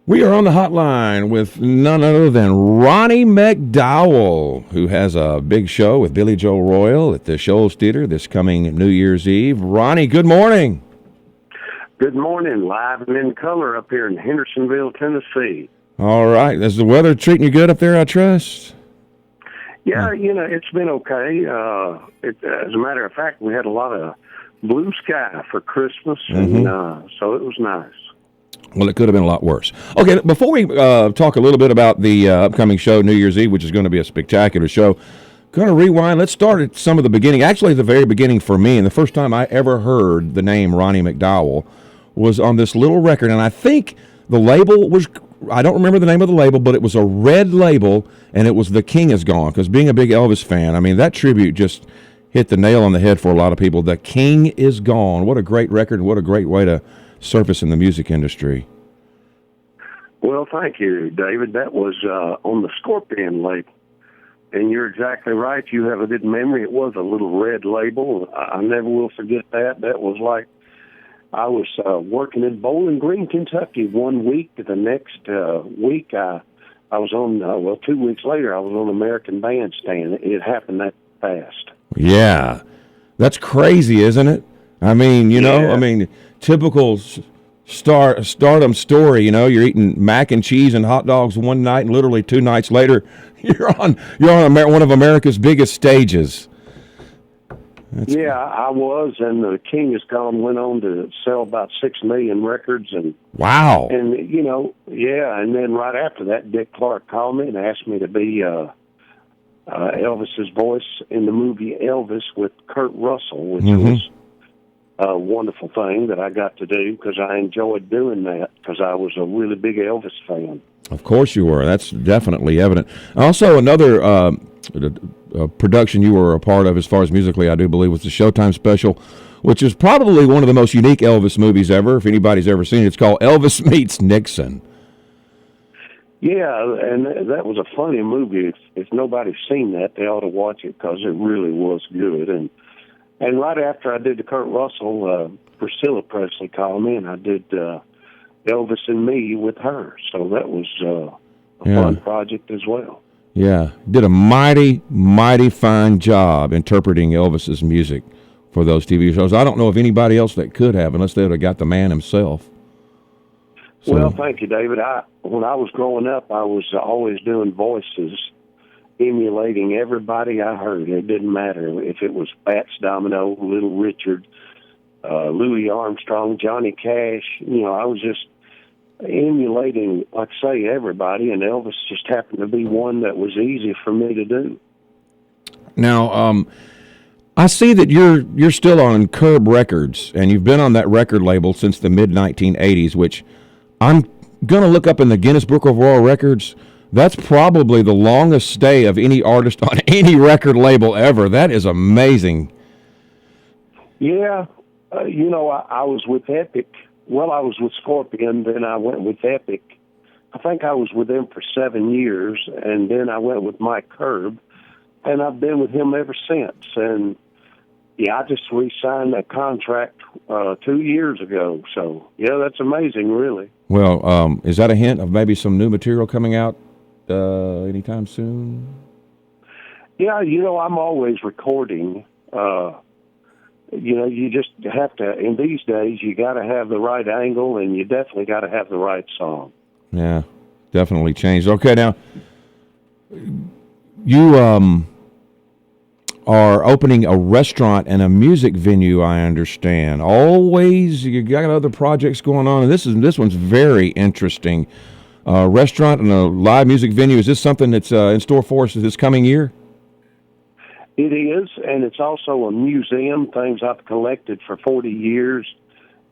We are on the hotline with none other than Ronnie McDowell, who has a big show with Billy Joe Royal at the Shoals Theatre this coming New Year's Eve. Ronnie, good morning. Good morning, live and in color up here in Hendersonville, Tennessee. All right. Is the weather treating you good up there, I trust? Yeah, it's been okay. As a matter of fact, we had a lot of blue sky for Christmas, and so it was nice. Well, it could have been a lot worse. Okay, before we talk a little bit about the upcoming show, New Year's Eve, which is going to be a spectacular show, going to rewind. Let's start at some of the beginning. Actually, the very beginning for me, and the first time I ever heard the name Ronnie McDowell was on this little record, and I think the label was, I don't remember the name of the label, but it was a red label, and it was The King Is Gone, because being a big Elvis fan, I mean, that tribute just hit the nail on the head for a lot of people. The King Is Gone. What a great record, and what a great way to surface in the music industry. Well, thank you, David. That was on the Scorpion label. And you're exactly right. You have a good memory. It was a little red label. I never will forget that. That was like I was working in Bowling Green, Kentucky 1 week. The next week I was on, 2 weeks later, I was on American Bandstand. It happened that fast. Yeah. That's crazy, isn't it? I mean, typical stardom story. You're eating mac and cheese and hot dogs one night, and literally 2 nights later, you're on one of America's biggest stages. I was, and The King Is Gone went on to sell about 6 million records, and wow. And and then right after that, Dick Clark called me and asked me to be Elvis's voice in the movie Elvis with Kurt Russell, which was a wonderful thing that I got to do because I enjoyed doing that because I was a really big Elvis fan. Of course you were. That's definitely evident. Also, another production you were a part of as far as musically, I do believe, was the Showtime special, which is probably one of the most unique Elvis movies ever, if anybody's ever seen it. It's called Elvis Meets Nixon. Yeah, and that was a funny movie. If nobody's seen that, they ought to watch it because it really was good. And right after I did the Kurt Russell, Priscilla Presley called me, and I did Elvis and Me with her. So that was a fun project as well. Yeah, did a mighty, mighty fine job interpreting Elvis's music for those TV shows. I don't know of anybody else that could have, unless they would have got the man himself. So. Well, thank you, David. When I was growing up, I was always doing voices, emulating everybody I heard. It didn't matter if it was Fats Domino, Little Richard, Louis Armstrong, Johnny Cash. I was just emulating, like I say, everybody, and Elvis just happened to be one that was easy for me to do. Now, I see that you're still on Curb Records, and you've been on that record label since the mid-1980s, which I'm going to look up in the Guinness Book of World Records. That's probably the longest stay of any artist on any record label ever. That is amazing. Yeah. I was with Epic. Well, I was with Scorpion, then I went with Epic. I think I was with them for 7 years, and then I went with Mike Curb, and I've been with him ever since. And, I just re-signed that contract 2 years ago. So, that's amazing, really. Well, is that a hint of maybe some new material coming out anytime soon? Yeah, I'm always recording. You just have to, in these days, you got to have the right angle, and you definitely got to have the right song. Yeah, definitely changed. Okay, now, you are opening a restaurant and a music venue, I understand. Always, you got other projects going on, and this one's very interesting. Restaurant and a live music venue, is this something that's in store for us this coming year? It is, and it's also a museum, things I've collected for 40 years,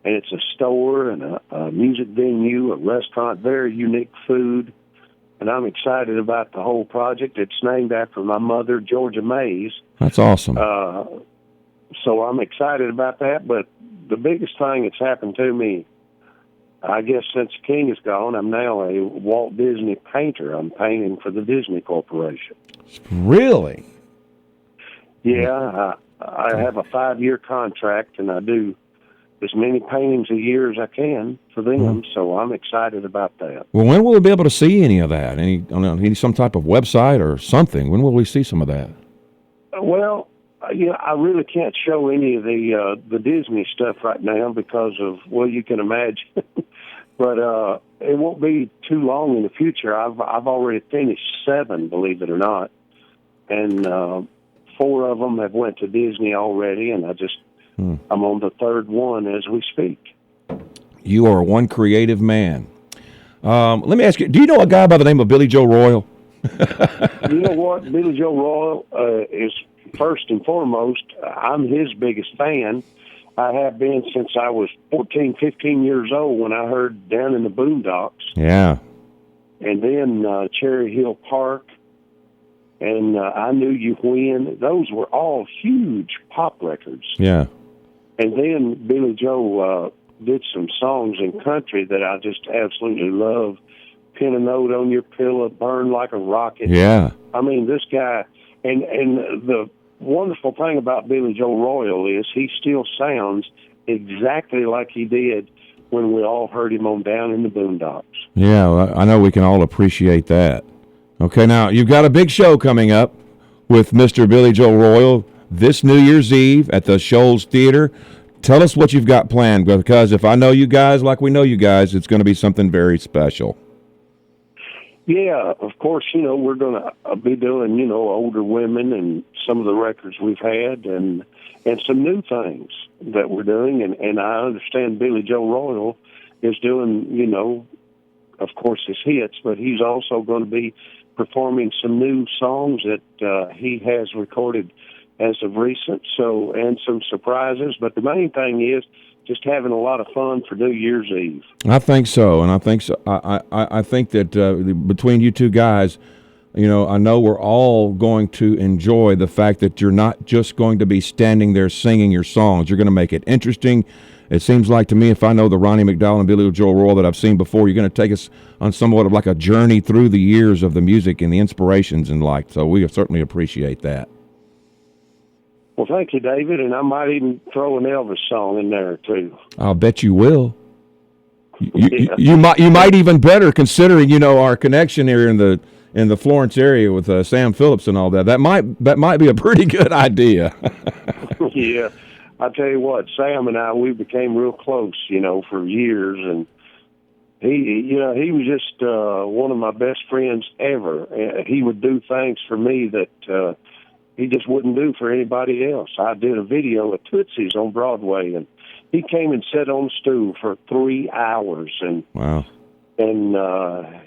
and it's a store and a music venue, a restaurant, very unique food, and I'm excited about the whole project. It's named after my mother, Georgia Mays. That's awesome. So I'm excited about that, but the biggest thing that's happened to me, I guess since King is gone, I'm now a Walt Disney painter. I'm painting for the Disney Corporation. Really? Yeah, I have a 5-year contract, and I do as many paintings a year as I can for them. So I'm excited about that. Well, when will we be able to see any of that? Any some type of website or something? When will we see some of that? Well, I really can't show any of the Disney stuff right now because of, well, you can imagine. But it won't be too long in the future. I've already finished 7, believe it or not, and 4 of them have went to Disney already, and I'm on the 3rd one as we speak. You are one creative man. Let me ask you: do you know a guy by the name of Billy Joe Royal? You know what? Billy Joe Royal is first and foremost. I'm his biggest fan. I have been since I was 14, 15 years old when I heard Down in the Boondocks. Yeah. And then Cherry Hill Park and I Knew You When. Those were all huge pop records. Yeah. And then Billy Joe did some songs in country that I just absolutely love. Pin a Note on Your Pillow, Burn Like a Rocket. Yeah. I mean, this guy, and the wonderful thing about Billy Joe Royal is he still sounds exactly like he did when we all heard him on Down in the Boondocks. Yeah, well, I know we can all appreciate that. Okay, now you've got a big show coming up with Mr. Billy Joe Royal this New Year's Eve at the Shoals Theatre. Tell us what you've got planned, because if I know you guys like we know you guys, it's going to be something very special. Yeah, of course, we're going to be doing, older women and some of the records we've had and some new things that we're doing. And I understand Billy Joe Royal is doing, of course, his hits, but he's also going to be performing some new songs that he has recorded as of recent, and some surprises. But the main thing is just having a lot of fun for New Year's Eve. I think so, and I think so. I think that between you two guys, I know we're all going to enjoy the fact that you're not just going to be standing there singing your songs. You're going to make it interesting. It seems like to me, if I know the Ronnie McDowell and Billy Joe Royal that I've seen before, you're going to take us on somewhat of like a journey through the years of the music and the inspirations and like. So we certainly appreciate that. Well, thank you, David, and I might even throw an Elvis song in there too. I'll bet you will. You might even better, considering our connection here in the Florence area with Sam Phillips and all that. That might be a pretty good idea. Yeah, I tell you what, Sam and we became real close, for years, and he was just one of my best friends ever. He would do things for me that he just wouldn't do for anybody else. I did a video of Tootsie's on Broadway, and he came and sat on the stool for 3 hours. And wow! And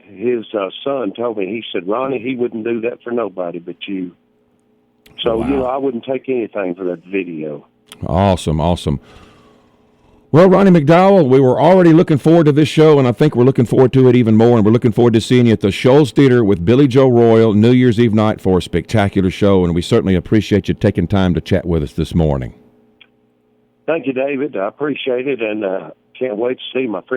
his son told me, he said, Ronnie, he wouldn't do that for nobody but you. So wow. I wouldn't take anything for that video. Awesome. Well, Ronnie McDowell, we were already looking forward to this show, and I think we're looking forward to it even more, and we're looking forward to seeing you at the Shoals Theatre with Billy Joe Royal New Year's Eve night for a spectacular show, and we certainly appreciate you taking time to chat with us this morning. Thank you, David. I appreciate it, and can't wait to see my friends.